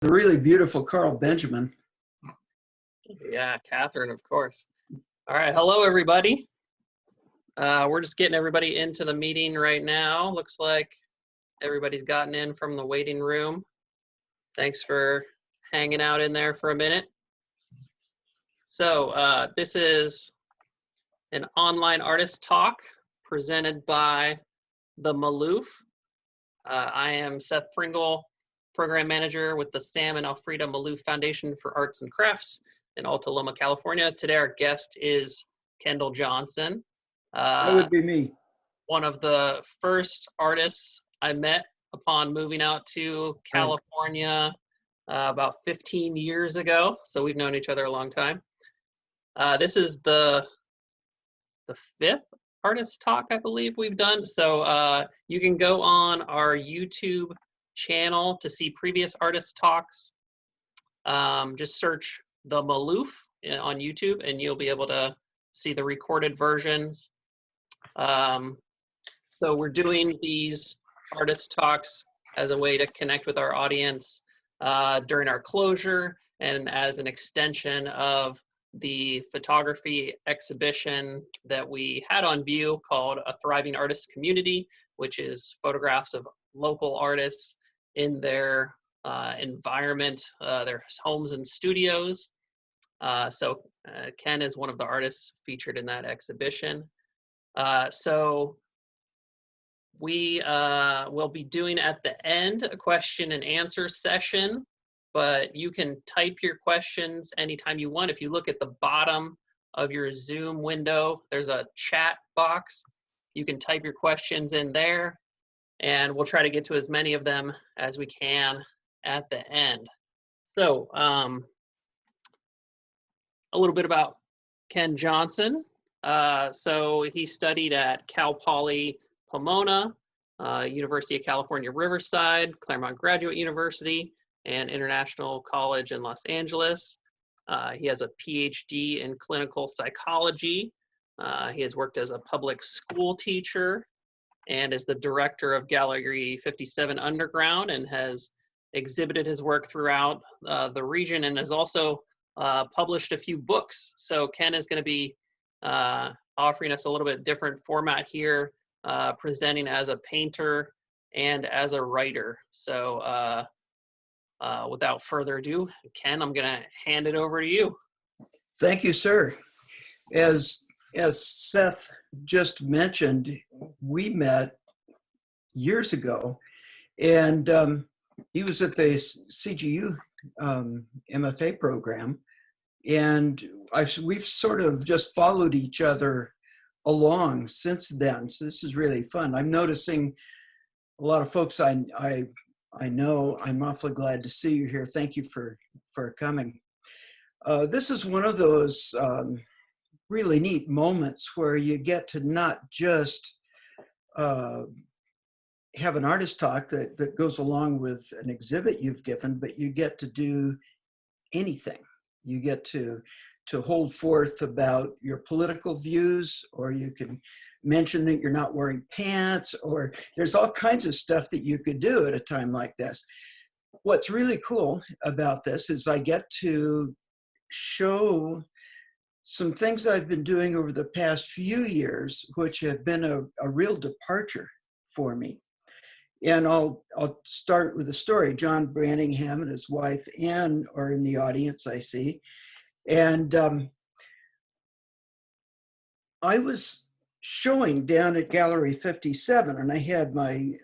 The really beautiful Carl Benjamin. Yeah, Catherine, of course. All right, hello everybody. We're just getting everybody into the meeting right now. Looks like everybody's gotten in from the waiting room. Thanks for hanging out in there for a minute. So this is an online artist talk presented by the Maloof. I am Seth Pringle, Program Manager with the Sam and Alfreda Maloof Foundation for Arts and Crafts in Alta Loma, California. Today our guest is Kendall Johnson. That would be me. One of the first artists I met upon moving out to California about 15 years ago. So we've known each other a long time. This is the fifth artist talk I believe we've done. So you can go on our YouTube channel to see previous artist talks. Just search the Maloof on YouTube and you'll be able to see the recorded versions. So we're doing these artist talks as a way to connect with our audience during our closure and as an extension of the photography exhibition that we had on view called A Thriving Artists Community, which is photographs of local artists in their environment, their homes and studios. So Ken is one of the artists featured in that exhibition. So we will be doing at the end a question and answer session, but you can type your questions anytime you want. If you look at the bottom of your Zoom window, there's a chat box. You can type your questions in there, and we'll try to get to as many of them as we can at the end. So a little bit about Ken Johnson. So he studied at Cal Poly Pomona, University of California, Riverside, Claremont Graduate University, and International College in Los Angeles. He has a PhD in clinical psychology. He has worked as a public school teacher and is the director of Gallery 57 Underground and has exhibited his work throughout the region and has also published a few books. So Ken is going to be offering us a little bit different format here, presenting as a painter and as a writer. So without further ado, Ken, I'm going to hand it over to you. Thank you, sir. As Seth just mentioned, we met years ago, and he was at the CGU MFA program, and we've sort of just followed each other along since then. So this is really fun. I'm noticing a lot of folks I know. I'm awfully glad to see you here. Thank you for coming. This is one of those really neat moments where you get to not just have an artist talk that goes along with an exhibit you've given, but you get to do anything. You get to hold forth about your political views, or you can mention that you're not wearing pants, or there's all kinds of stuff that you could do at a time like this. What's really cool about this is I get to show some things I've been doing over the past few years, which have been a real departure for me. And I'll start with a story. John Branningham and his wife Ann are in the audience, I see. And I was showing down at Gallery 57, and I had my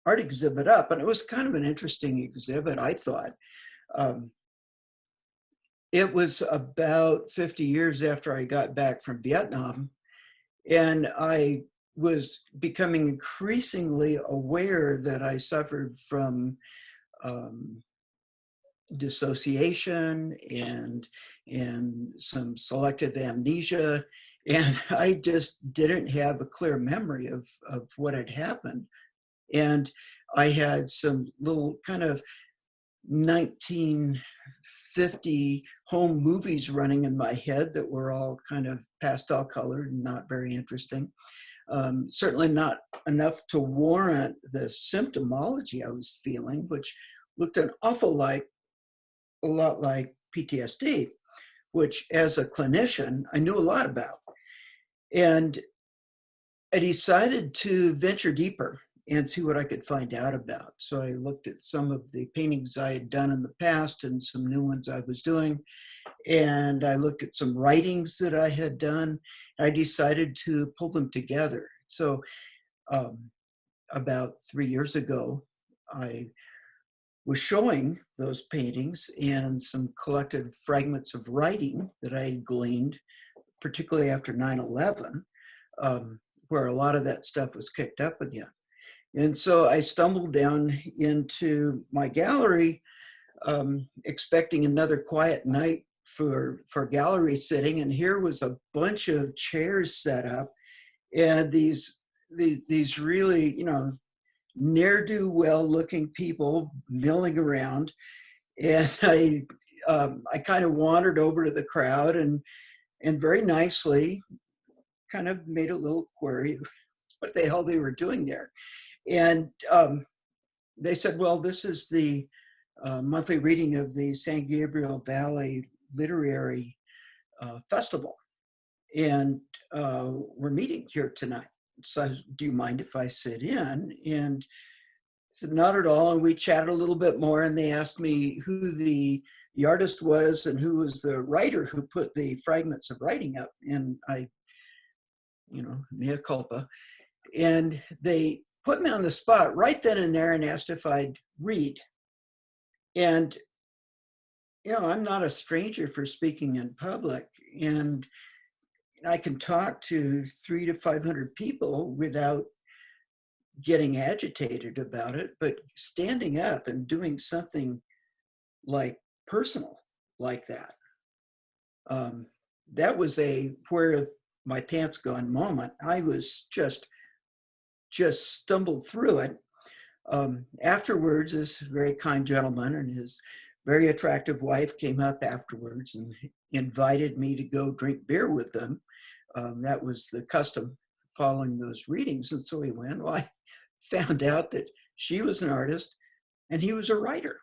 art exhibit up, and it was kind of an interesting exhibit, I thought. It was about 50 years after I got back from Vietnam, and I was becoming increasingly aware that I suffered from dissociation and some selective amnesia, and I just didn't have a clear memory of what had happened. And I had some little kind of 1950 home movies running in my head that were all kind of pastel colored and not very interesting. Certainly not enough to warrant the symptomology I was feeling, which looked an awful a lot like PTSD, which as a clinician, I knew a lot about. And I decided to venture deeper and see what I could find out about. So I looked at some of the paintings I had done in the past and some new ones I was doing. And I looked at some writings that I had done. I decided to pull them together. So um, about 3 years ago, I was showing those paintings and some collected fragments of writing that I had gleaned, particularly after 9/11, where a lot of that stuff was kicked up again. And so I stumbled down into my gallery, expecting another quiet night for gallery sitting, and here was a bunch of chairs set up, and these really, ne'er-do-well looking people milling around. And I kind of wandered over to the crowd and very nicely kind of made a little query what the hell they were doing there. And they said, well, this is the monthly reading of the San Gabriel Valley Literary Festival. And we're meeting here tonight. So do you mind if I sit in? And I said, not at all. And we chatted a little bit more, and they asked me who the artist was and who was the writer who put the fragments of writing up. And I, mea culpa. And they put me on the spot right then and there and asked if I'd read. And, I'm not a stranger for speaking in public. And I can talk to 300 to 500 people without getting agitated about it, but standing up and doing something like personal like that, that was a where have my pants gone moment. I was just stumbled through it. Afterwards, this very kind gentleman and his very attractive wife came up afterwards and invited me to go drink beer with them. That was the custom following those readings. And so we went. Well, I found out that she was an artist and he was a writer.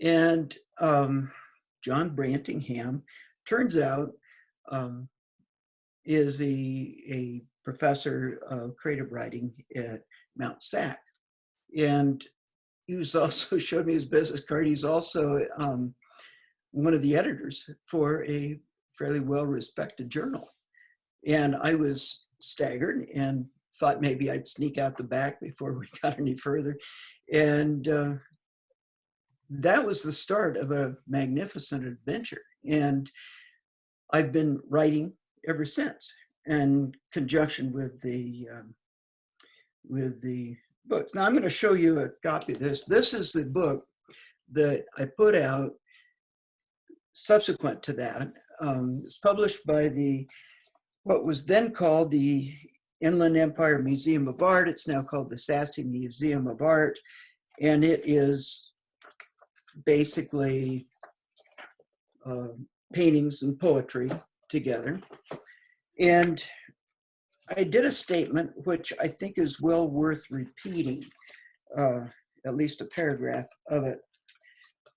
And John Brantingham, turns out, is a professor of creative writing at Mount SAC. And he was also showed me his business card. He's also one of the editors for a fairly well-respected journal. And I was staggered and thought maybe I'd sneak out the back before we got any further. And that was the start of a magnificent adventure. And I've been writing ever since in conjunction with the books. Now I'm going to show you a copy of this. This is the book that I put out subsequent to that. It's published by what was then called the Inland Empire Museum of Art. It's now called the Sassy Museum of Art. And it is basically paintings and poetry together. And I did a statement which I think is well worth repeating, at least a paragraph of it,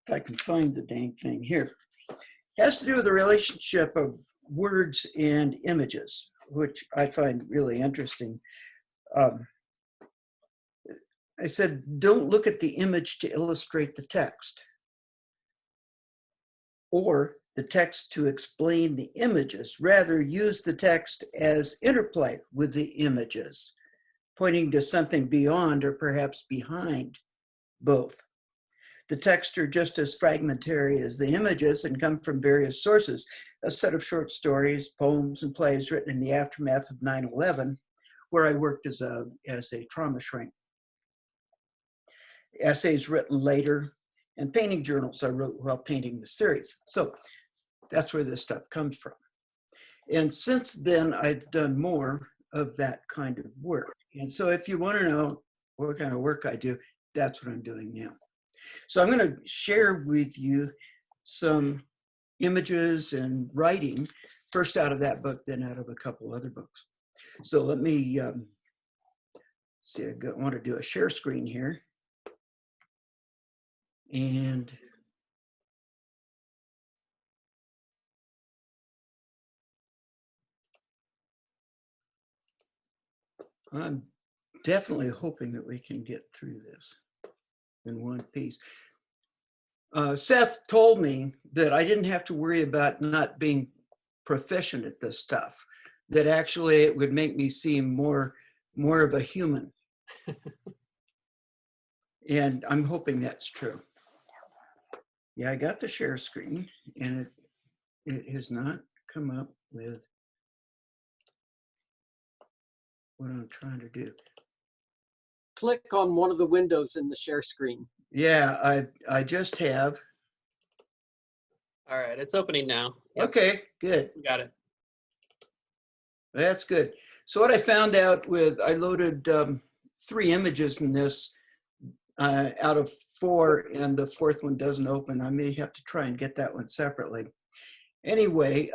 if I can find the dang thing here. It has to do with the relationship of words and images, which I find really interesting. I said, don't look at the image to illustrate the text, or the text to explain the images. Rather, use the text as interplay with the images, pointing to something beyond or perhaps behind both. The texts are just as fragmentary as the images and come from various sources. A set of short stories, poems, and plays written in the aftermath of 9/11, where I worked as a trauma shrink. Essays written later, and painting journals I wrote while painting the series. So that's where this stuff comes from. And since then, I've done more of that kind of work. And so if you want to know what kind of work I do, that's what I'm doing now. So I'm going to share with you some images and writing, first out of that book, then out of a couple other books. So let me see, I want to do a share screen here. And I'm definitely hoping that we can get through this in one piece. Seth told me that I didn't have to worry about not being proficient at this stuff, that actually it would make me seem more of a human. And I'm hoping that's true. Yeah, I got the share screen, and it has not come up with what I'm trying to do. Click on one of the windows in the share screen. Yeah, I just have. All right, it's opening now. Yep, Okay, good. we got it. That's good. So what I found out I loaded 3 images in this out of 4, and the 4th one doesn't open. I may have to try and get that one separately. Anyway,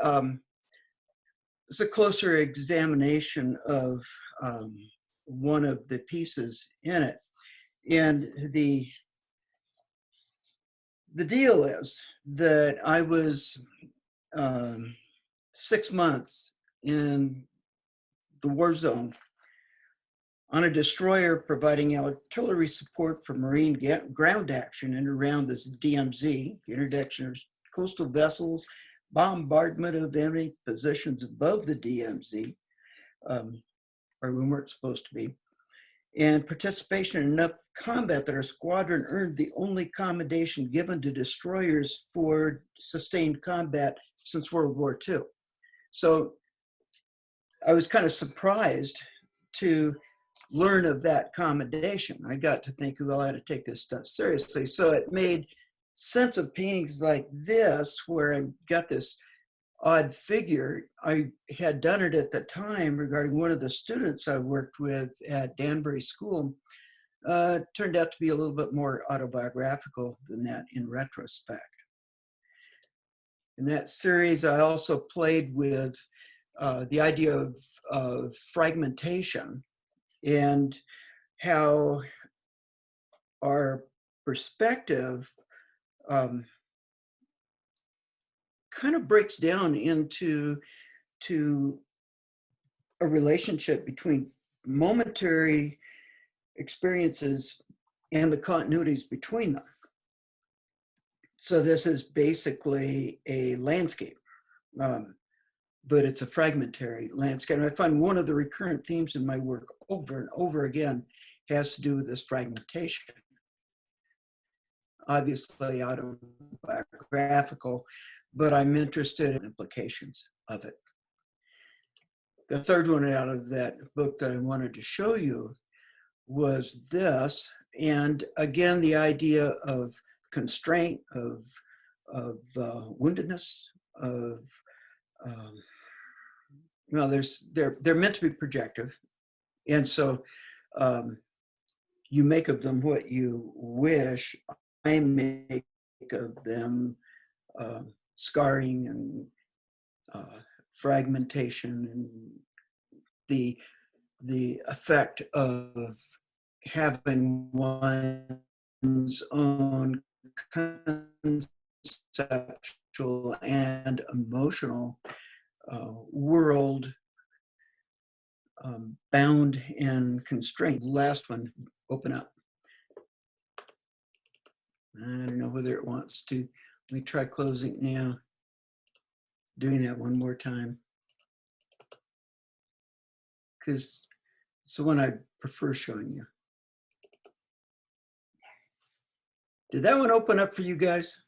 it's a closer examination of one of the pieces in it. And the deal is that I was 6 months in the war zone on a destroyer providing artillery support for Marine ground action in and around this DMZ, the interdiction of coastal vessels, bombardment of enemy positions above the DMZ, or we weren't supposed to be, and participation in enough combat that our squadron earned the only commendation given to destroyers for sustained combat since World War II. So I was kind of surprised to learn of that commendation. I got to think, well, I had to take this stuff seriously. So it made sense of paintings like this, where I got this odd figure. I had done it at the time regarding one of the students I worked with at Danbury School. Turned out to be a little bit more autobiographical than that in retrospect. In that series, I also played with the idea of fragmentation and how our perspective kind of breaks down into a relationship between momentary experiences and the continuities between them. So this is basically a landscape, but it's a fragmentary landscape. And I find one of the recurrent themes in my work over and over again has to do with this fragmentation. Obviously autobiographical, but I'm interested in implications of it. The third one out of that book that I wanted to show you was this. And again, the idea of constraint, of woundedness, of well, they're meant to be projective, and so you make of them what you wish. I make of them scarring and fragmentation, and the effect of having one's own conceptual and emotional world bound and constrained. Last one, open up. I don't know whether it wants to. Let me try closing now. Doing that one more time, because it's the one I prefer showing you. Did that one open up for you guys?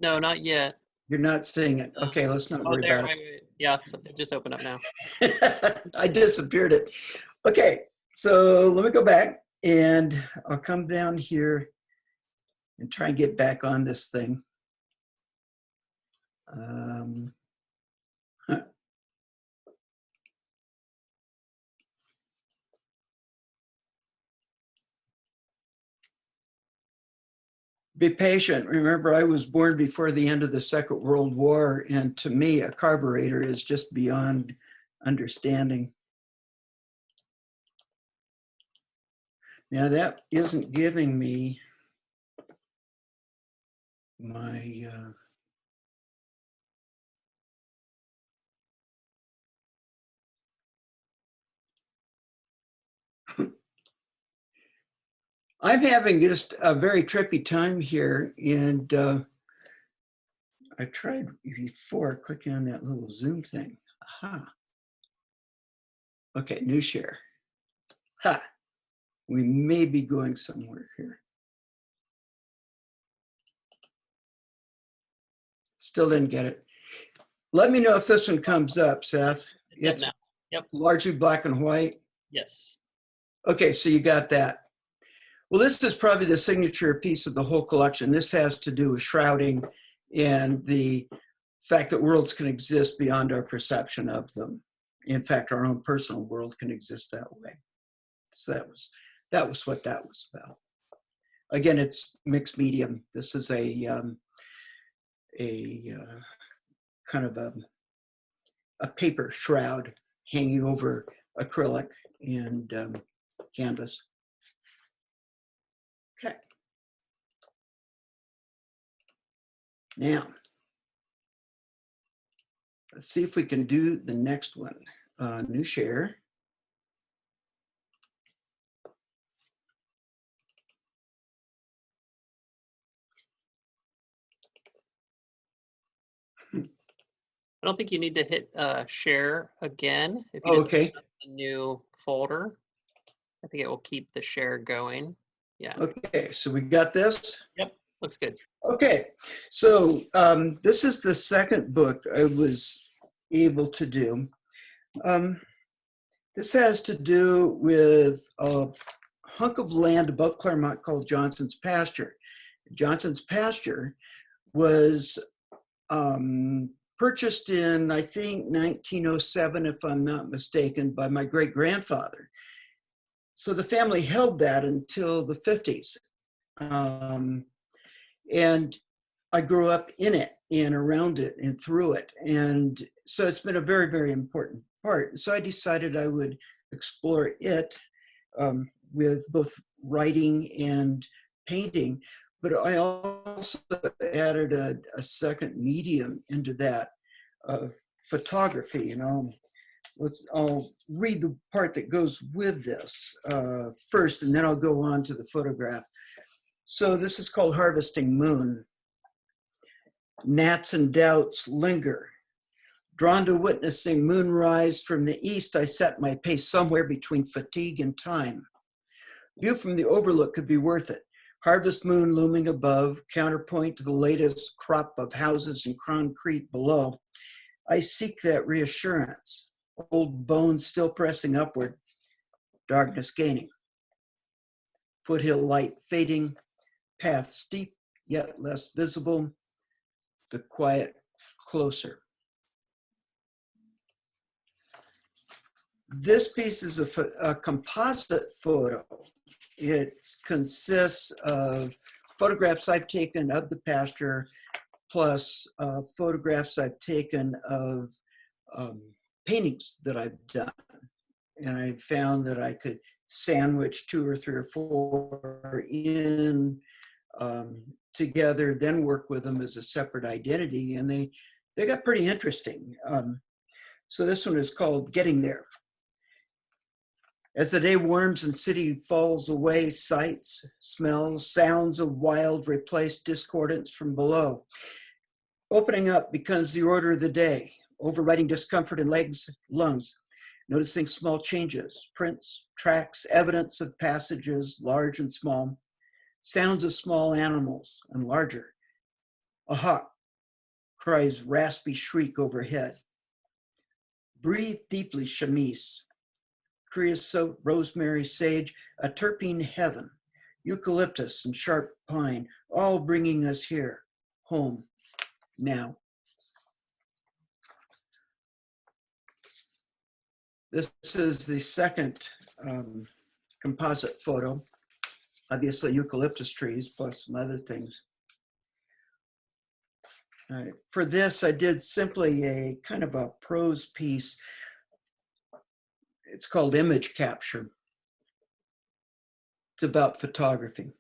No, not yet. You're not seeing it. Okay, let's not worry there, about wait. Yeah, it just opened up now. it. I disappeared it. Okay, so let me go back, and I'll come down here and try and get back on this thing. Be patient. Remember, I was born before the end of the Second World War, and to me, a carburetor is just beyond understanding. Now, that isn't giving me my I'm having just a very trippy time here, and I tried before clicking on that little Zoom thing. Aha. Okay, new share. Ha. We may be going somewhere here. Still didn't get it. Let me know if this one comes up, Seth. Yep, It's now. Yep. largely black and white. Yes. Okay, so you got that. Well, this is probably the signature piece of the whole collection. This has to do with shrouding and the fact that worlds can exist beyond our perception of them. In fact, our own personal world can exist that way. So that was what that was about. Again, it's mixed medium. This is a kind of a paper shroud hanging over acrylic and canvas. Okay. Now, let's see if we can do the next one. New share. I don't think you need to hit share again. If you Oh, just okay. open up a new folder, I think it will keep the share going. Yeah. Okay, so we got this. Yep. Looks good. Okay, so this is the second book I was able to do. This has to do with a hunk of land above Claremont called Johnson's Pasture. Johnson's Pasture was purchased in, I think, 1907, if I'm not mistaken, by my great-grandfather. So the family held that until the 50s. And I grew up in it and around it and through it. And so it's been a very, very important part. So I decided I would explore it with both writing and painting. But I also added a second medium into that, photography. And I'll read the part that goes with this first, and then I'll go on to the photograph. So this is called Harvesting Moon. Gnats and doubts linger. Drawn to witnessing moonrise from the east, I set my pace somewhere between fatigue and time. View from the overlook could be worth it. Harvest moon looming above, counterpoint to the latest crop of houses and concrete below. I seek that reassurance. Old bones still pressing upward, darkness gaining. Foothill light fading, path steep yet less visible, the quiet closer. This piece is a composite photo. It consists of photographs I've taken of the pasture, plus photographs I've taken of paintings that I've done. And I found that I could sandwich 2 or 3 or 4 in together, then work with them as a separate identity. And they got pretty interesting. So this one is called Getting There. As the day warms and city falls away, sights, smells, sounds of wild replace discordance from below. Opening up becomes the order of the day, overriding discomfort in legs, lungs, noticing small changes, prints, tracks, evidence of passages, large and small, sounds of small animals and larger. A hawk cries raspy shriek overhead. Breathe deeply, chemise. Creosote, rosemary, sage, a terpene heaven, eucalyptus and sharp pine, all bringing us here, home, now. This is the second composite photo, obviously eucalyptus trees plus some other things. For this, I did simply a kind of a prose piece. It's called Image Capture. It's about photography.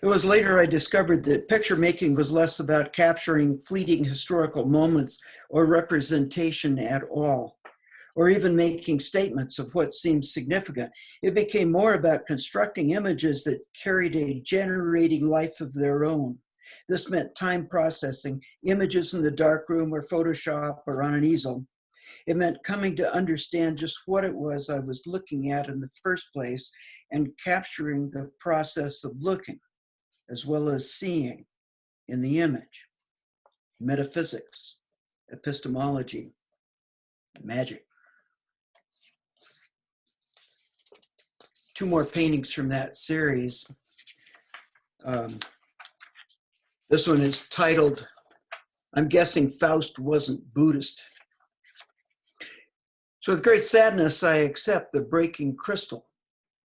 It was later I discovered that picture making was less about capturing fleeting historical moments or representation at all, or even making statements of what seemed significant. It became more about constructing images that carried a generating life of their own. This meant time processing, images in the darkroom or Photoshop or on an easel. It meant coming to understand just what it was I was looking at in the first place and capturing the process of looking, as well as seeing in the image. Metaphysics, epistemology, magic. Two more paintings from that series. This one is titled, I'm guessing Faust wasn't Buddhist. So with great sadness, I accept the breaking crystal,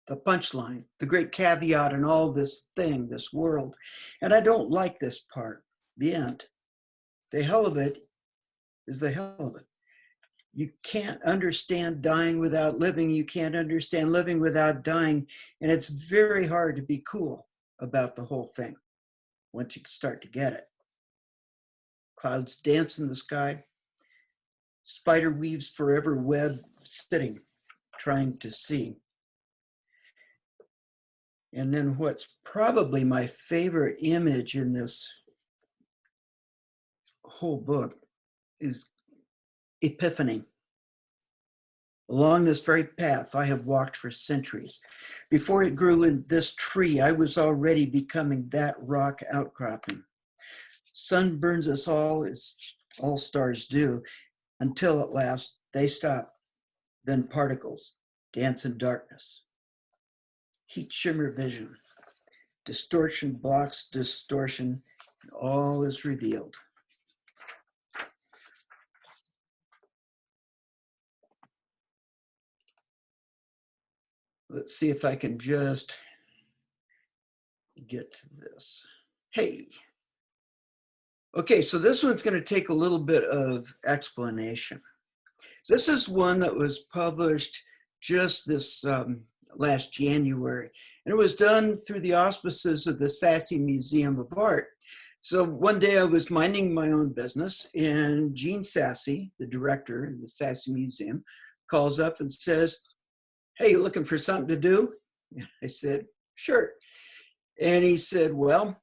the punchline, the great caveat in all this thing, this world. And I don't like this part, the end. The hell of it is the hell of it. You can't understand dying without living. You can't understand living without dying. And it's very hard to be cool about the whole thing once you start to get it. Clouds dance in the sky. Spider weaves forever web sitting, trying to see. And then what's probably my favorite image in this whole book is Epiphany. Along this very path I have walked for centuries. Before it grew in this tree, I was already becoming that rock outcropping. Sun burns us all as all stars do, until at last they stop. Then particles dance in darkness. Heat shimmer vision. Distortion blocks distortion. All is revealed. Let's see if I can just get to this. Hey. Okay, so this one's going to take a little bit of explanation. This is one that was published just this last January, and it was done through the auspices of the Sasse Museum of Art. So one day I was minding my own business, and Gene Sasse, the director of the Sasse Museum, calls up and says, "Hey, you looking for something to do?" And I said, "Sure." And he said, "Well,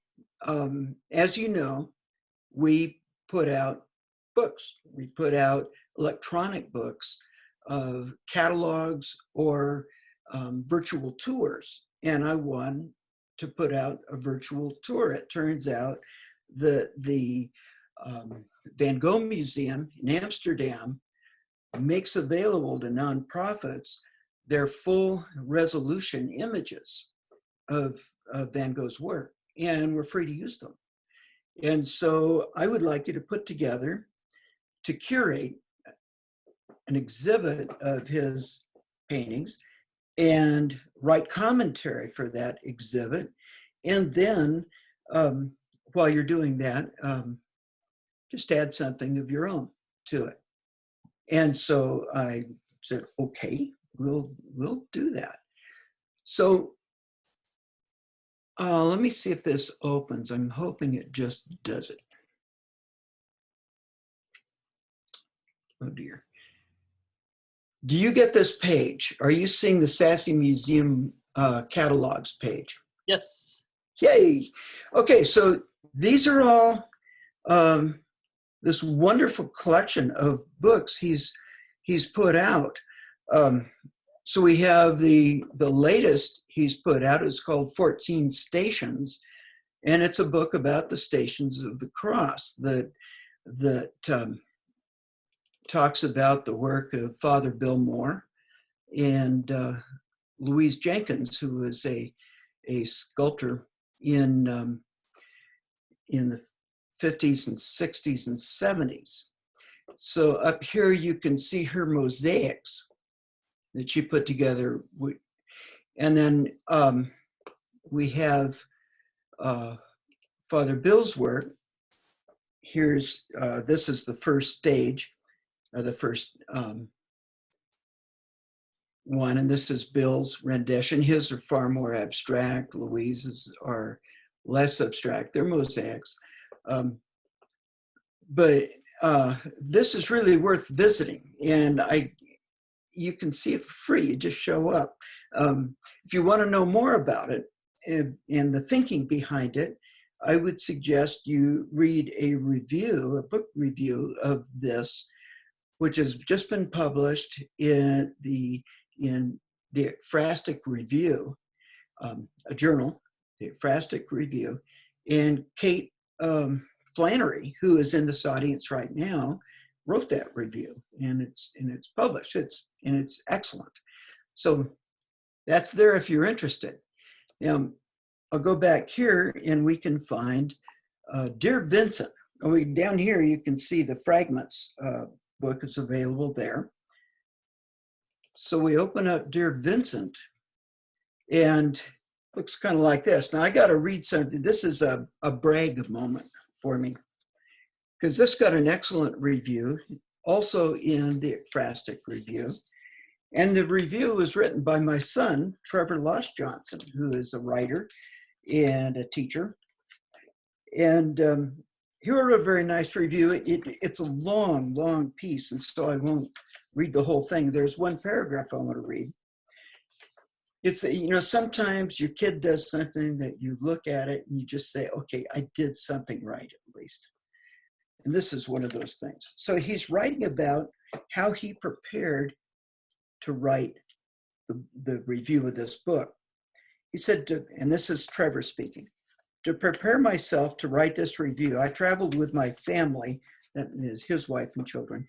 as you know, we put out books. We put out electronic books of catalogs or virtual tours. And I wanted to put out a virtual tour. It turns out that the Van Gogh Museum in Amsterdam makes available to nonprofits their full resolution images of Van Gogh's work, and we're free to use them. And so I would like you to put together, to curate an exhibit of his paintings and write commentary for that exhibit. And then while you're doing that, just add something of your own to it. And so I said, okay, we'll do that. So let me see if this opens. I'm hoping it just does it. Oh dear. Do you get this page? Are you seeing the Sasse Museum catalogs page? Yes. Yay. Okay, so these are all this wonderful collection of books he's put out. So we have the latest he's put out. It's called 14 Stations, and it's a book about the Stations of the Cross that talks about the work of Father Bill Moore and Louise Jenkins, who was a sculptor in the 50s and 60s and 70s. So up here you can see her mosaics that she put together. And then we have Father Bill's work. Here's, this is the first stage, or the first one, and this is Bill's rendition. His are far more abstract. Louise's are less abstract. They're mosaics. But this is really worth visiting, and you can see it for free. You just show up. If you want to know more about it and the thinking behind it, I would suggest you read a book review of this, which has just been published in the Ekphrastic Review, a journal, the Ekphrastic Review, and Kate Flannery, who is in this audience right now, wrote that review, and it's published. It's excellent. So that's there if you're interested. Now, I'll go back here, and we can find Dear Vincent. Down here, you can see the Fragments book is available there. So we open up Dear Vincent, and it looks kind of like this. Now, I got to read something. This is a brag moment for me, because this got an excellent review, also in the Ekphrastic Review. And the review was written by my son, Trevor Losh Johnson, who is a writer and a teacher. And he wrote a very nice review. It's a long, long piece, and so I won't read the whole thing. There's one paragraph I want to read. It's, sometimes your kid does something that you look at it and you just say, okay, I did something right, at least. And this is one of those things. So he's writing about how he prepared to write the review of this book. He said, and this is Trevor speaking, to prepare myself to write this review, I traveled with my family, that is his wife and children,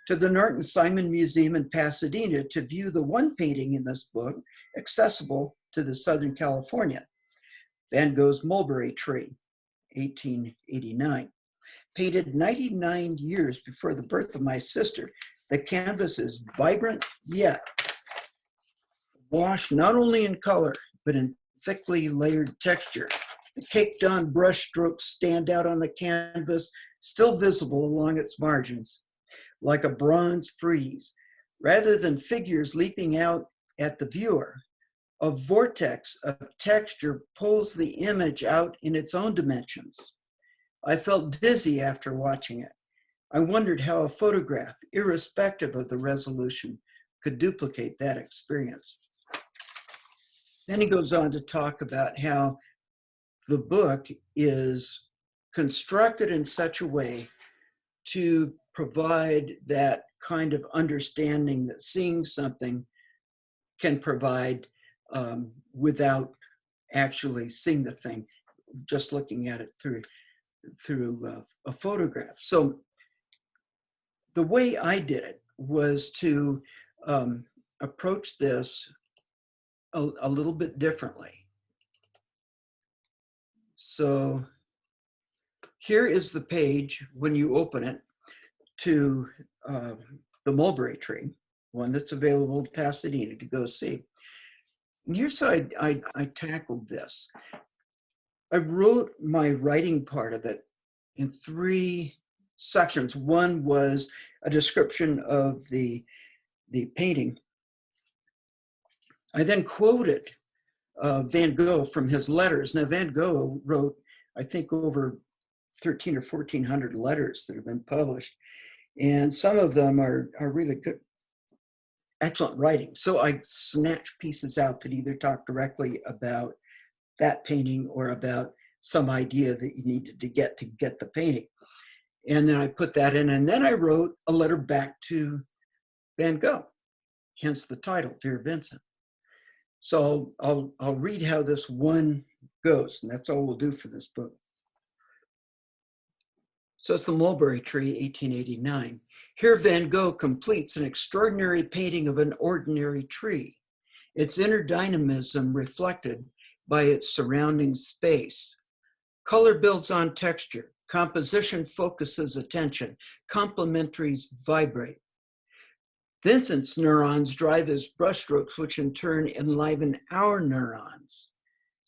to the Norton Simon Museum in Pasadena to view the one painting in this book accessible to the Southern California, Van Gogh's Mulberry Tree, 1889. Painted 99 years before the birth of my sister, the canvas is vibrant yet washed not only in color, but in thickly layered texture. The caked on brush strokes stand out on the canvas, still visible along its margins, like a bronze frieze. Rather than figures leaping out at the viewer, a vortex of texture pulls the image out in its own dimensions. I felt dizzy after watching it. I wondered how a photograph, irrespective of the resolution, could duplicate that experience. Then he goes on to talk about how the book is constructed in such a way to provide that kind of understanding that seeing something can provide without actually seeing the thing, just looking at it through a photograph. So the way I did it was to approach this a little bit differently. So here is the page when you open it to the Mulberry Tree, one that's available in Pasadena to go see. And here's how I tackled this. I wrote my writing part of it in 3 sections. One was a description of the painting. I then quoted Van Gogh from his letters. Now, Van Gogh wrote, I think, over 1,300 or 1,400 letters that have been published. And some of them are really good, excellent writing. So I snatched pieces out that either talk directly about that painting or about some idea that you needed to get the painting. And then I put that in, and then I wrote a letter back to Van Gogh, hence the title, Dear Vincent. So I'll read how this one goes, and that's all we'll do for this book. So it's the Mulberry Tree, 1889. Here Van Gogh completes an extraordinary painting of an ordinary tree, its inner dynamism reflected by its surrounding space. Color builds on texture, composition focuses attention, complementaries vibrate. Vincent's neurons drive his brushstrokes, which in turn enliven our neurons.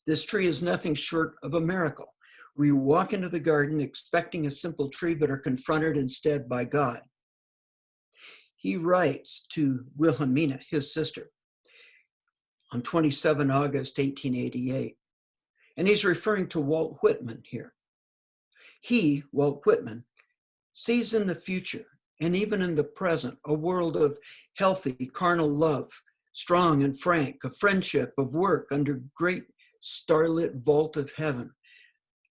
This tree is nothing short of a miracle. We walk into the garden expecting a simple tree, but are confronted instead by God. He writes to Wilhelmina, his sister, on 27 August 1888. And he's referring to Walt Whitman here. He, Walt Whitman, sees in the future and even in the present a world of healthy carnal love, strong and frank, of friendship, of work under great starlit vault of heaven,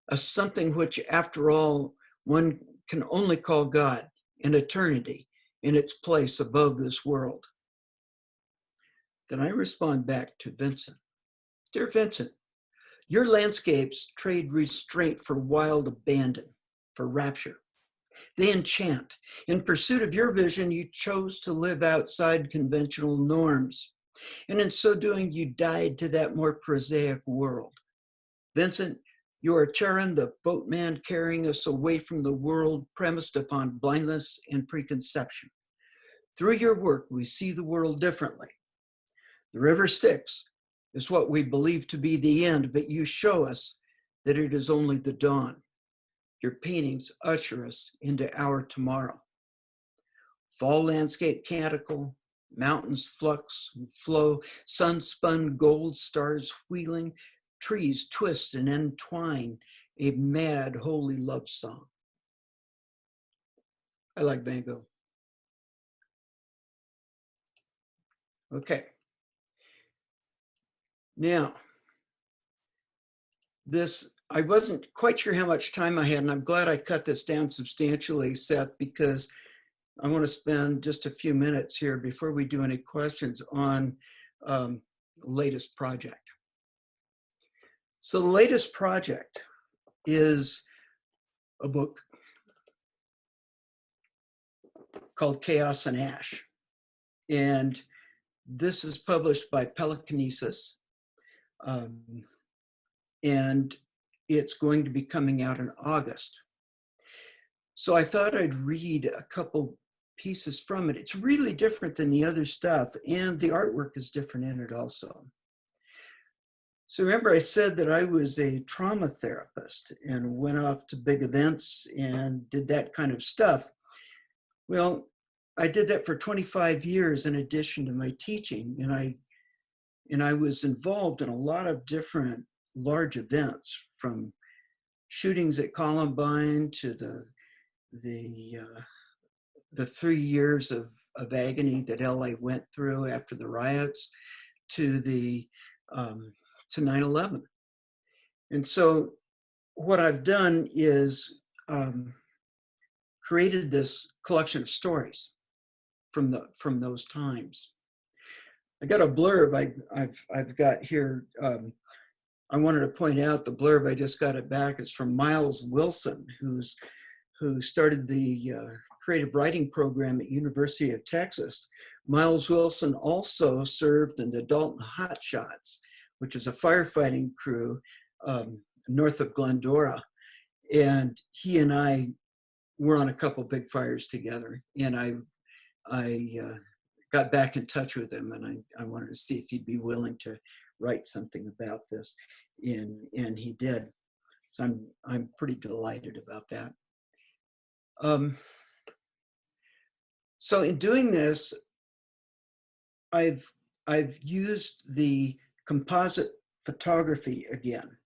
a something which, after all, one can only call God, in eternity, in its place above this world. Then I respond back to Vincent. Dear Vincent, your landscapes trade restraint for wild abandon, for rapture. They enchant. In pursuit of your vision, you chose to live outside conventional norms. And in so doing, you died to that more prosaic world. Vincent, you are Charon, the boatman carrying us away from the world premised upon blindness and preconception. Through your work, we see the world differently. The river Styx is what we believe to be the end, but you show us that it is only the dawn. Your paintings usher us into our tomorrow. Fall landscape canticle, mountains flux and flow, sun-spun gold stars wheeling, trees twist and entwine, a mad, holy love song. I like Van Gogh. Okay. Now, I wasn't quite sure how much time I had, and I'm glad I cut this down substantially, Seth, because I want to spend just a few minutes here before we do any questions on the latest project. So the latest project is a book called Chaos and Ash. And this is published by Pelicanesis. And it's going to be coming out in August. So I thought I'd read a couple pieces from it. It's really different than the other stuff, and the artwork is different in it also. So remember I said that I was a trauma therapist and went off to big events and did that kind of stuff. Well, I did that for 25 years in addition to my teaching, and I was involved in a lot of different large events, from shootings at Columbine to the 3 years of agony that LA went through after the riots, to 9/11. And so what I've done is created this collection of stories from those times. I got a blurb I've got here. I wanted to point out the blurb, I just got it back. It's from Miles Wilson, who started the creative writing program at University of Texas. Miles Wilson also served in the Dalton Hot Shots, which is a firefighting crew north of Glendora. And he and I were on a couple big fires together. And I got back in touch with him, and I wanted to see if he'd be willing to write something about this, and he did. So I'm pretty delighted about that. So in doing this, I've used the composite photography again,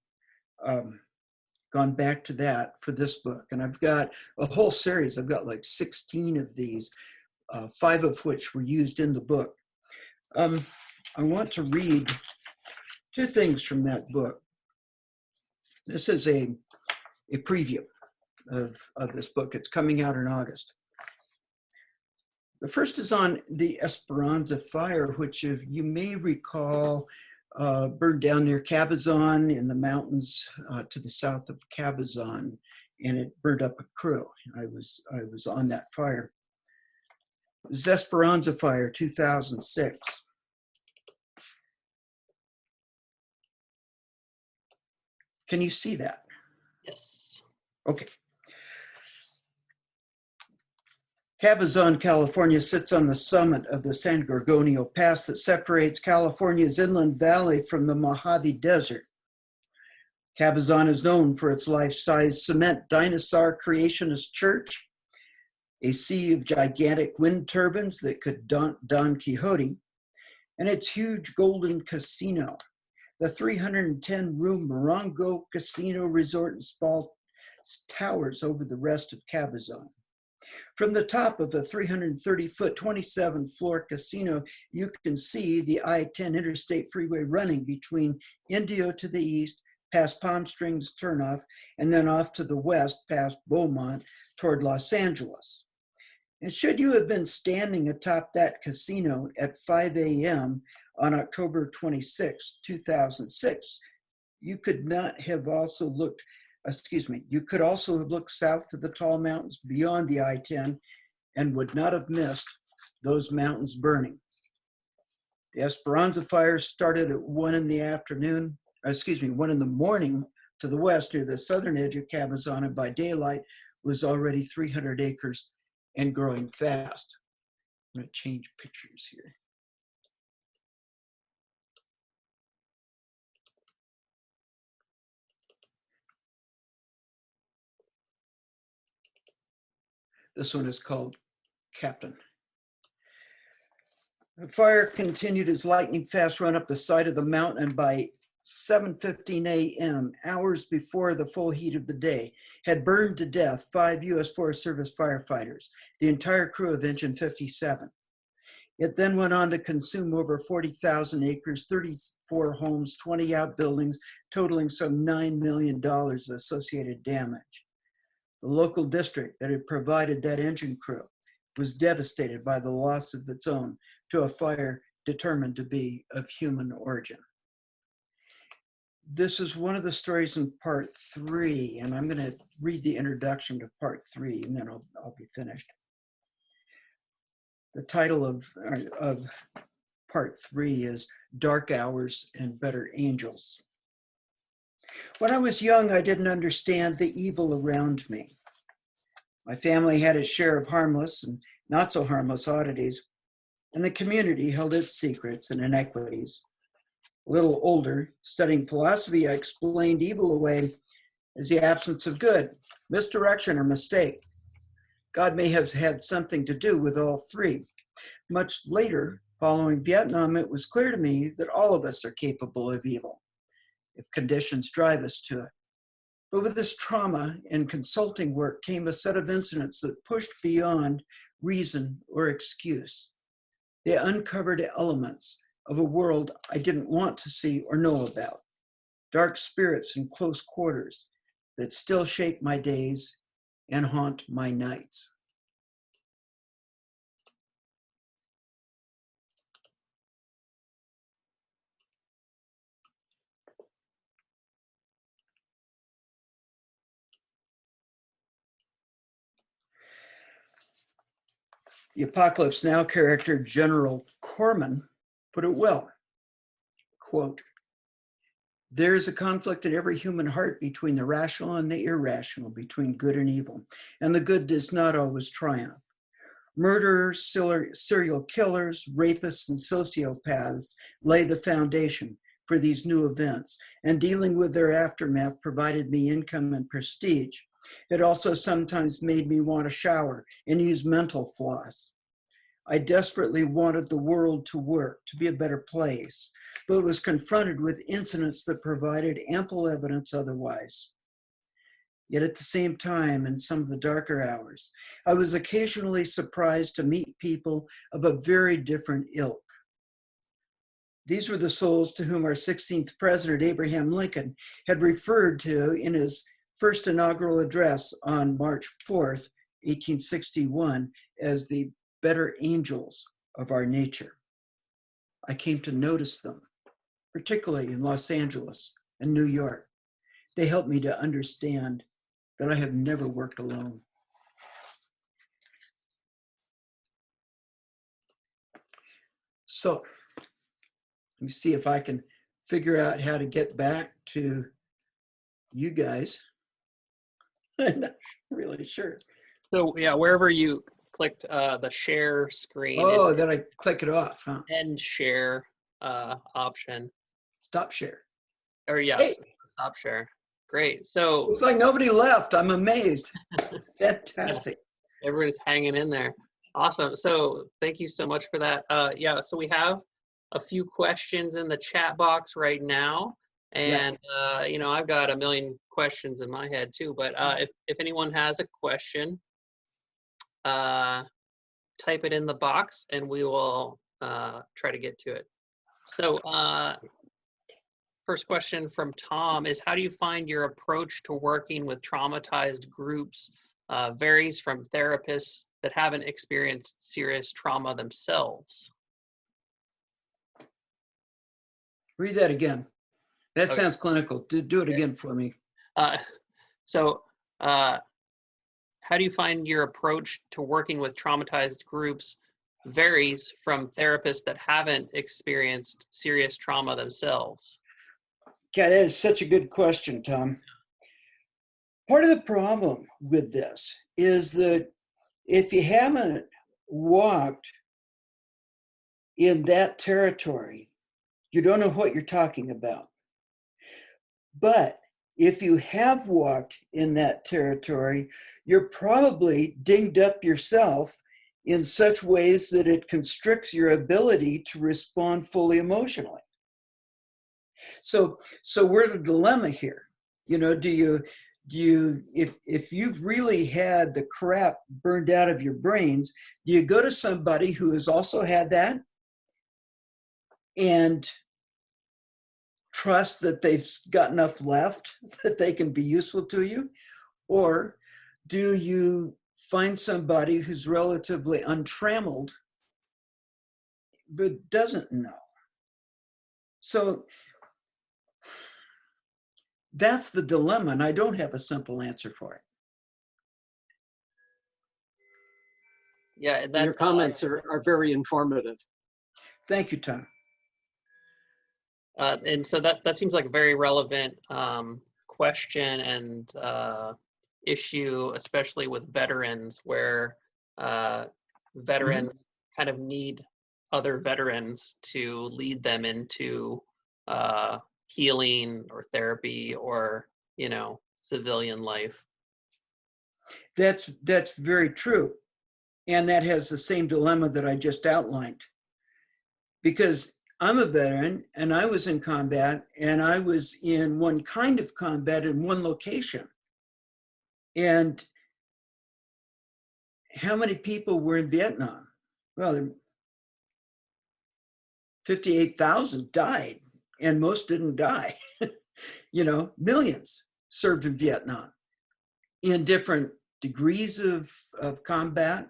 gone back to that for this book, and I've got a whole series. I've got like 16 of these, 5 of which were used in the book. I want to read 2 things from that book. This is a preview of this book. It's coming out in August. The first is on the Esperanza fire, which you may recall burned down near Cabazon in the mountains to the south of Cabazon, and it burned up a crew. I was on that fire. This is Esperanza Fire, 2006. Can you see that? Yes. Okay. Cabazon, California sits on the summit of the San Gorgonio Pass that separates California's inland valley from the Mojave Desert. Cabazon is known for its life-size cement dinosaur creationist church, a sea of gigantic wind turbines that could daunt Don Quixote, and its huge golden casino the 310-room Morongo Casino Resort and Spa towers over the rest of Cabazon. From the top of the 330-foot, 27-floor casino, you can see the I-10 interstate freeway running between Indio to the east, past Palm Springs turnoff, and then off to the west past Beaumont toward Los Angeles. And should you have been standing atop that casino at 5 a.m. on October 26, 2006, you could not have also looked, you could also have looked south to the tall mountains beyond the I-10 and would not have missed those mountains burning. The Esperanza fire started at 1 in the morning to the west near the southern edge of Cabazon, and by daylight was already 300 acres and growing fast. I'm going to change pictures here. This one is called Captain. The fire continued its lightning fast run up the side of the mountain, and by 7:15 a.m., hours before the full heat of the day, had burned to death 5 U.S. Forest Service firefighters, the entire crew of Engine 57. It then went on to consume over 40,000 acres, 34 homes, 20 outbuildings, totaling some $9 million of associated damage. The local district that had provided that engine crew was devastated by the loss of its own to a fire determined to be of human origin. This is one of the stories in part 3, and I'm going to read the introduction to part 3, and then I'll be finished. The title of part 3 is Dark Hours and Better Angels. When I was young, I didn't understand the evil around me. My family had its share of harmless and not so harmless oddities, and the community held its secrets and inequities. A little older, studying philosophy, I explained evil away as the absence of good, misdirection, or mistake. God may have had something to do with all three. Much later, following Vietnam, it was clear to me that all of us are capable of evil, if conditions drive us to it. But with this trauma and consulting work came a set of incidents that pushed beyond reason or excuse. They uncovered elements of a world I didn't want to see or know about, dark spirits in close quarters that still shape my days and haunt my nights. The Apocalypse Now character, General Corman, put it well. Quote, "There is a conflict in every human heart between the rational and the irrational, between good and evil, and the good does not always triumph. Murderers, serial killers, rapists, and sociopaths lay the foundation for these new events, and dealing with their aftermath provided me income and prestige. It also sometimes made me want to shower and use mental floss. I desperately wanted the world to work, to be a better place, but was confronted with incidents that provided ample evidence otherwise. Yet at the same time, in some of the darker hours, I was occasionally surprised to meet people of a very different ilk. These were the souls to whom our 16th president, Abraham Lincoln, had referred to in his first inaugural address on March 4th, 1861, as the better angels of our nature. I came to notice them, particularly in Los Angeles and New York. They helped me to understand that I have never worked alone." So, let me see if I can figure out how to get back to you guys. I'm not really sure. So yeah, wherever you clicked the share screen, Oh, then I click it off, huh? end share option, Stop share. or yes, Hey. stop share. Great. So Looks like nobody left. I'm amazed. Fantastic. everybody's hanging in there. Awesome. So thank you so much for that. Yeah, so we have a few questions in the chat box right now. And, you know, I've got a million questions in my head too, but if anyone has a question, type it in the box and we will try to get to it. So first question from Tom is, how do you find your approach to working with traumatized groups varies from therapists that haven't experienced serious trauma themselves? Read that again. That Okay. sounds clinical. Do it again for me. So how do you find your approach to working with traumatized groups varies from therapists that haven't experienced serious trauma themselves? Okay, that is such a good question, Tom. Part of the problem with this is that if you haven't walked in that territory, you don't know what you're talking about. But if you have walked in that territory, you're probably dinged up yourself in such ways that it constricts your ability to respond fully emotionally. So we're in a dilemma here. You know, do you if you've really had the crap burned out of your brains, do you go to somebody who has also had that and trust that they've got enough left that they can be useful to you? Or do you find somebody who's relatively untrammeled but doesn't know? So that's the dilemma, and I don't have a simple answer for it. Yeah, Your comments are very informative. Thank you, Tom. and so that seems like a very relevant question and issue, especially with veterans, where veterans kind of need other veterans to lead them into healing or therapy or, you know, civilian life. That's very true. And that has the same dilemma that I just outlined. Because I'm a veteran and I was in combat, and I was in one kind of combat in one location. And how many people were in Vietnam? Well, 58,000 died, and most didn't die. You know, millions served in Vietnam in different degrees of combat,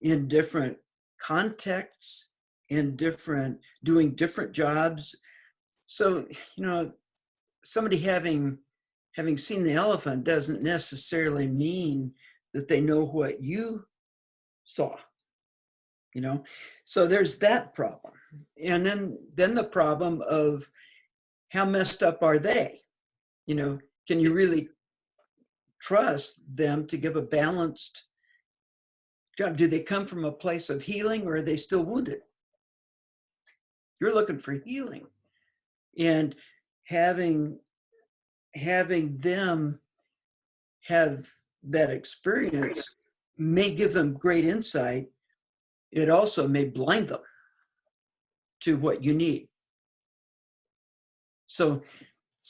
in different contexts, in doing different jobs. So, you know, somebody having seen the elephant doesn't necessarily mean that they know what you saw, you know? So there's that problem. And then the problem of how messed up are they? You know, can you really trust them to give a balanced job? Do they come from a place of healing, or are they still wounded? You're looking for healing. And having them have that experience may give them great insight. It also may blind them to what you need. So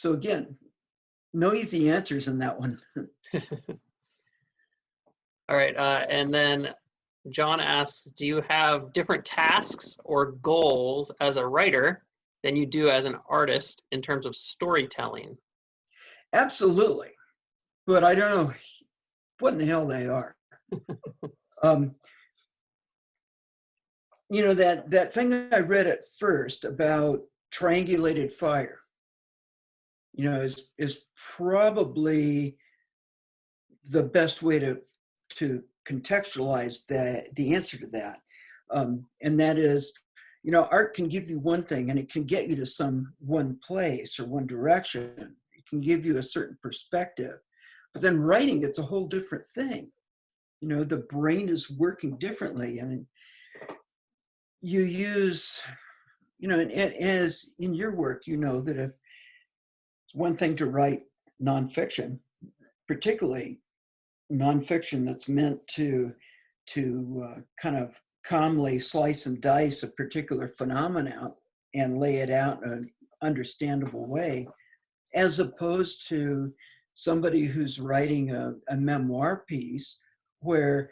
again, no easy answers in that one. All right, and then John asks, do you have different tasks or goals as a writer than you do as an artist in terms of storytelling? Absolutely. But I don't know what in the hell they are. You know, that thing I read at first about triangulated fire, you know, is probably the best way to contextualize the answer to that. And that is, you know, art can give you one thing and it can get you to some one place or one direction. It can give you a certain perspective. But then writing, it's a whole different thing. You know, the brain is working differently. I mean, you use, you know, and as in your work, you know that if it's one thing to write nonfiction, particularly nonfiction that's meant to kind of calmly slice and dice a particular phenomenon and lay it out in an understandable way, as opposed to somebody who's writing a memoir piece where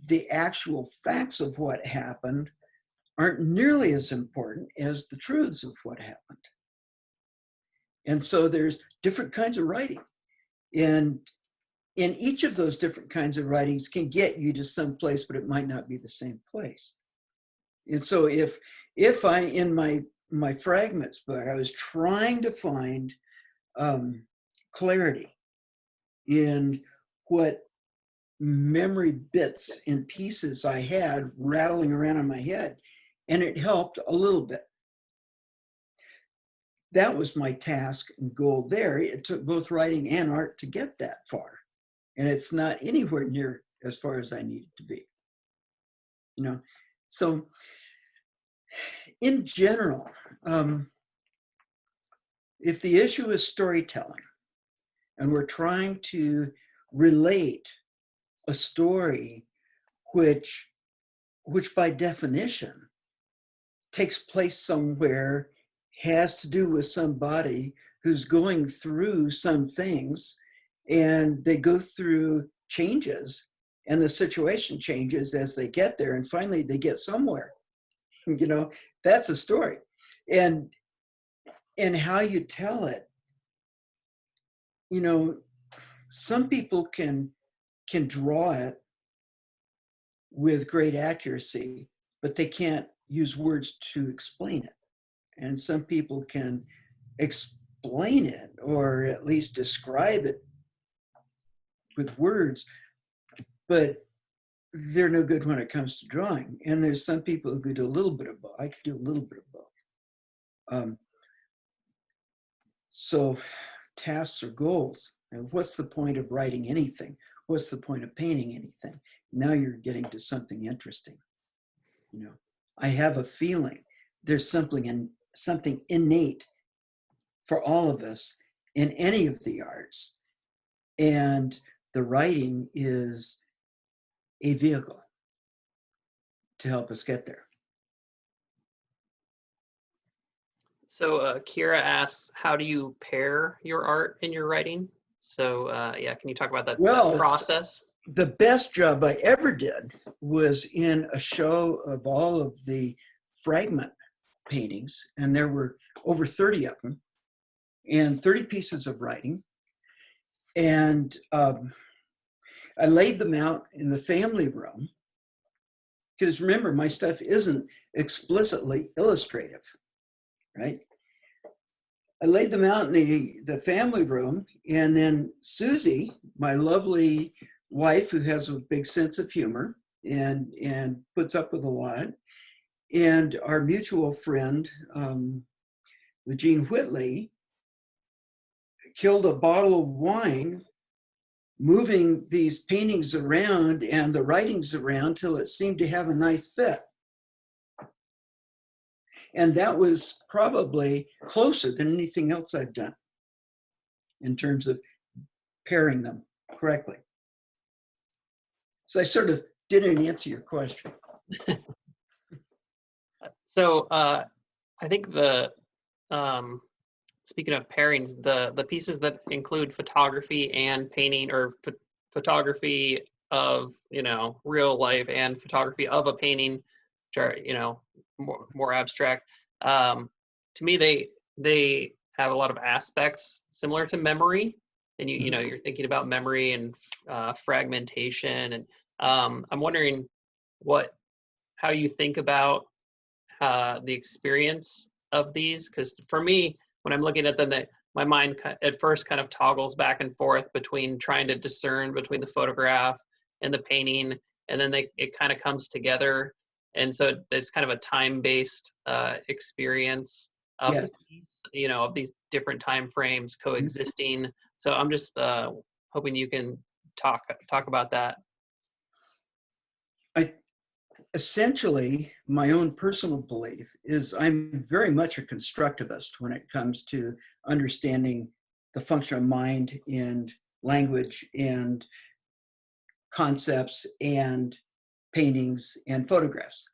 the actual facts of what happened aren't nearly as important as the truths of what happened. And so there's different kinds of writing. And in each of those different kinds of writings can get you to some place, but it might not be the same place. And so if I, in my fragments book, I was trying to find clarity in what memory bits and pieces I had rattling around in my head, and it helped a little bit. That was my task and goal there. It took both writing and art to get that far. And it's not anywhere near as far as I need it to be. You know, so in general, if the issue is storytelling and we're trying to relate a story which by definition takes place somewhere, has to do with somebody who's going through some things, and they go through changes and the situation changes as they get there, and finally they get somewhere. You know, that's a story. And how you tell it, you know, some people can draw it with great accuracy, but they can't use words to explain it. And some people can explain it or at least describe it with words, but they're no good when it comes to drawing. And there's some people who could do a little bit of both. I could do a little bit of both. So tasks or goals. And what's the point of writing anything? What's the point of painting anything? Now you're getting to something interesting. You know, I have a feeling there's something innate for all of us in any of the arts. And the writing is a vehicle to help us get there. So Kira asks, how do you pair your art and your writing? So yeah, can you talk about that, Well, that process? The best job I ever did was in a show of all of the fragment paintings, and there were over 30 of them, and 30 pieces of writing. And I laid them out in the family room, because remember, my stuff isn't explicitly illustrative, right? I laid them out in the family room, and then Susie, my lovely wife who has a big sense of humor and puts up with a lot, and our mutual friend, Eugene Whitley, killed a bottle of wine, moving these paintings around and the writings around till it seemed to have a nice fit. And that was probably closer than anything else I've done in terms of pairing them correctly. So I sort of didn't answer your question. So I think the speaking of pairings, the pieces that include photography and painting, or photography of, you know, real life and photography of a painting, which are, you know, more abstract. To me, they have a lot of aspects similar to memory, and you know, you're thinking about memory and fragmentation, and I'm wondering how you think about the experience of these, because for me, when I'm looking at them, my mind at first kind of toggles back and forth between trying to discern between the photograph and the painting, and then it kind of comes together. And so it's kind of a time-based experience of, Yeah. you know, of these different time frames coexisting. So I'm just hoping you can talk about that. Essentially, my own personal belief is I'm very much a constructivist when it comes to understanding the function of mind and language and concepts and paintings and photographs.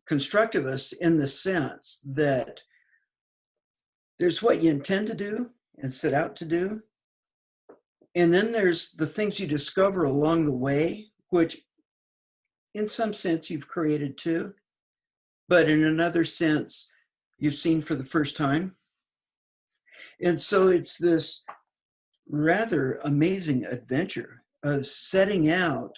constructivist in the sense that there's what you intend to do and set out to do. And then there's the things you discover along the way, which in some sense you've created too, but in another sense you've seen for the first time. And so it's this rather amazing adventure of setting out,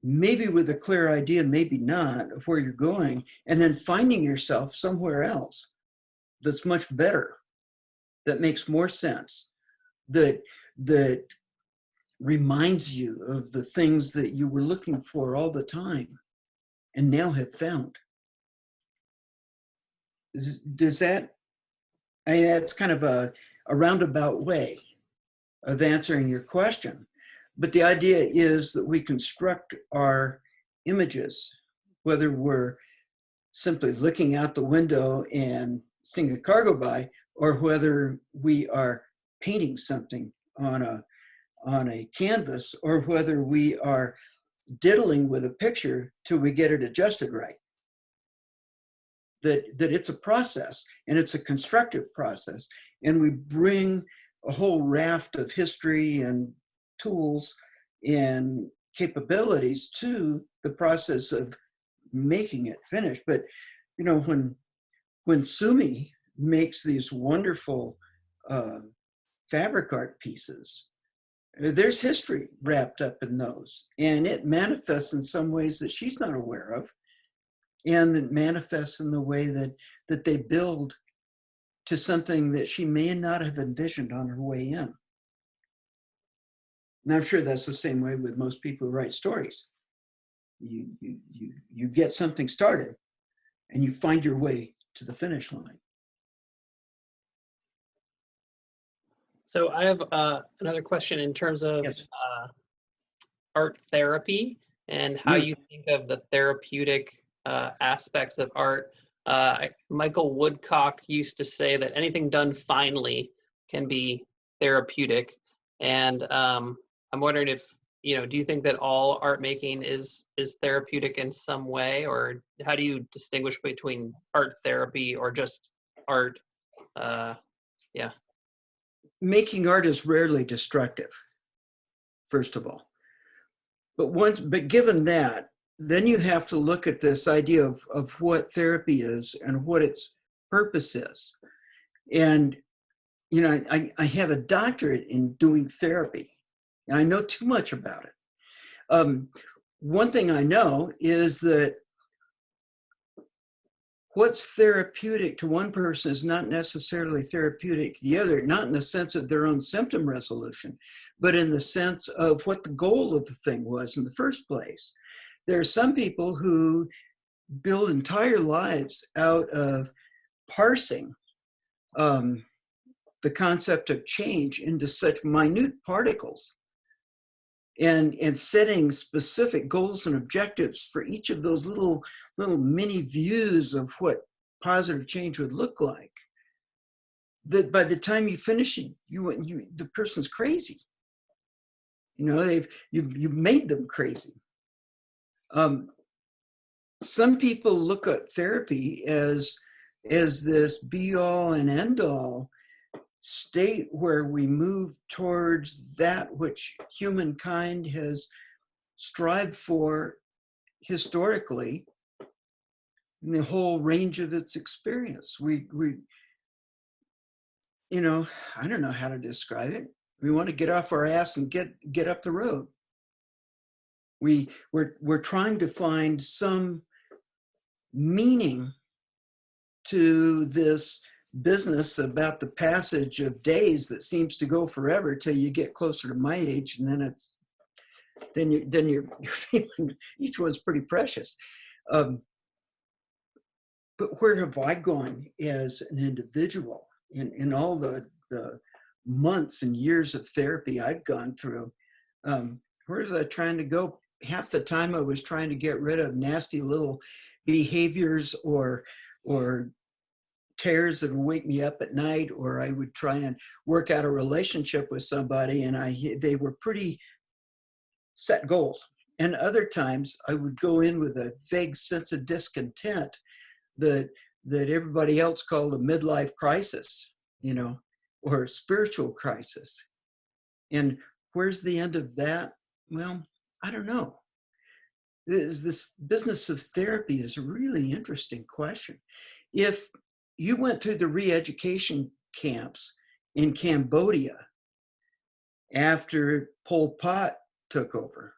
maybe with a clear idea, maybe not, of where you're going, and then finding yourself somewhere else that's much better, that makes more sense, that reminds you of the things that you were looking for all the time and now have found. Does that, that's kind of a roundabout way of answering your question. But the idea is that we construct our images, whether we're simply looking out the window and seeing a car go by, or whether we are painting something on a canvas, or whether we are diddling with a picture till we get it adjusted right. That it's a process, and it's a constructive process, and we bring a whole raft of history and tools and capabilities to the process of making it finished. But you know, when Sumi makes these wonderful fabric art pieces, there's history wrapped up in those, and it manifests in some ways that she's not aware of, and that manifests in the way that they build to something that she may not have envisioned on her way in. And I'm sure that's the same way with most people who write stories. You get something started, and you find your way to the finish line. So I have another question in terms of Yes. art therapy and how you think of the therapeutic aspects of art. Michael Woodcock used to say that anything done finely can be therapeutic. And I'm wondering if, do you think that all art making is therapeutic in some way, or how do you distinguish between art therapy or just art? Yeah. Making art is rarely destructive, first of all. But given that, then you have to look at this idea of what therapy is and what its purpose is. And, I have a doctorate in doing therapy, and I know too much about it. One thing I know is that what's therapeutic to one person is not necessarily therapeutic to the other, not in the sense of their own symptom resolution, but in the sense of what the goal of the thing was in the first place. There are some people who build entire lives out of parsing the concept of change into such minute particles and setting specific goals and objectives for each of those little mini views of what positive change would look like, that by the time you finish it, the person's crazy. You've made them crazy. Some people look at therapy as this be all and end all state where we move towards that which humankind has strived for historically in the whole range of its experience. We I don't know how to describe it. We want to get off our ass and get up the road. We're trying to find some meaning to this business about the passage of days that seems to go forever till you get closer to my age, and then you're feeling each one's pretty precious. But where have I gone as an individual in all the months and years of therapy I've gone through? Where was I trying to go? Half the time I was trying to get rid of nasty little behaviors or tears that would wake me up at night, or I would try and work out a relationship with somebody, and they were pretty set goals. And other times I would go in with a vague sense of discontent that everybody else called a midlife crisis, or a spiritual crisis. And where's the end of that? Well, I don't know. This business of therapy is a really interesting question. If you went through the re-education camps in Cambodia after Pol Pot took over,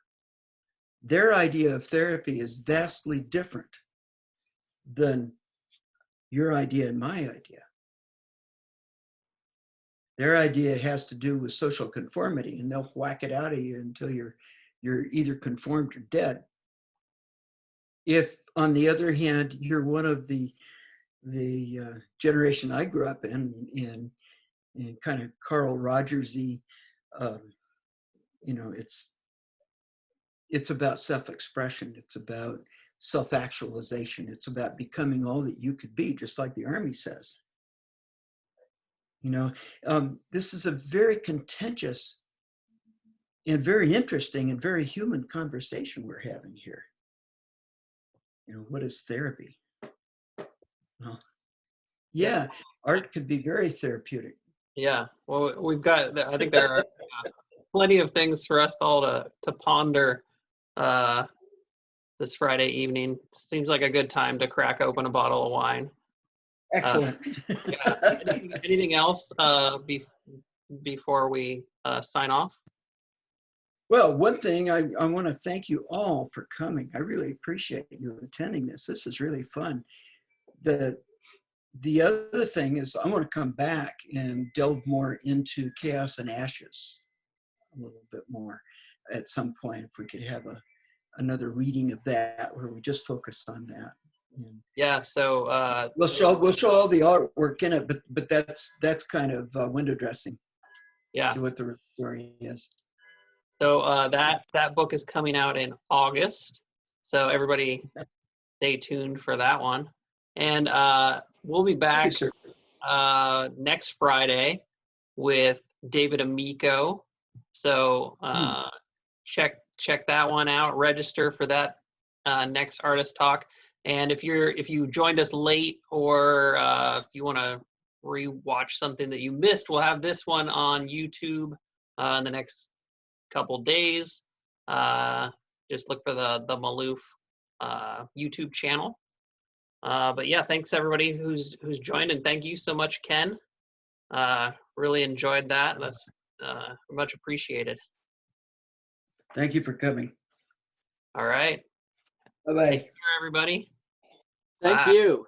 their idea of therapy is vastly different than your idea and my idea. Their idea has to do with social conformity, and they'll whack it out of you until you're either conformed or dead. If, on the other hand, you're one of the generation I grew up in kind of Carl Rogers-y, it's about self-expression. It's about self-actualization. It's about becoming all that you could be, just like the Army says. This is a very contentious and very interesting and very human conversation we're having here. What is therapy? Well, yeah, art could be very therapeutic. Yeah, well, I think there are plenty of things for us all to ponder this Friday evening. Seems like a good time to crack open a bottle of wine. Excellent. Yeah. Anything else before we sign off? Well, one thing, I want to thank you all for coming. I really appreciate you attending this. This is really fun. The other thing is I want to come back and delve more into Chaos and Ashes a little bit more at some point, if we could have another reading of that where we just focus on that. Yeah, so we'll show all the artwork in it, but that's kind of window dressing to what the story is. So that book is coming out in August. So everybody stay tuned for that one. And we'll be back next Friday with David Amico. So check that one out. Register for that next artist talk. And if you joined us late, or if you want to rewatch something that you missed, we'll have this one on YouTube in the next couple days. Just look for the Maloof YouTube channel. But yeah, thanks everybody who's joined, and thank you so much, Ken. Really enjoyed that. That's much appreciated. Thank you for coming. All right. Bye-bye. Take care, everybody. Thank you.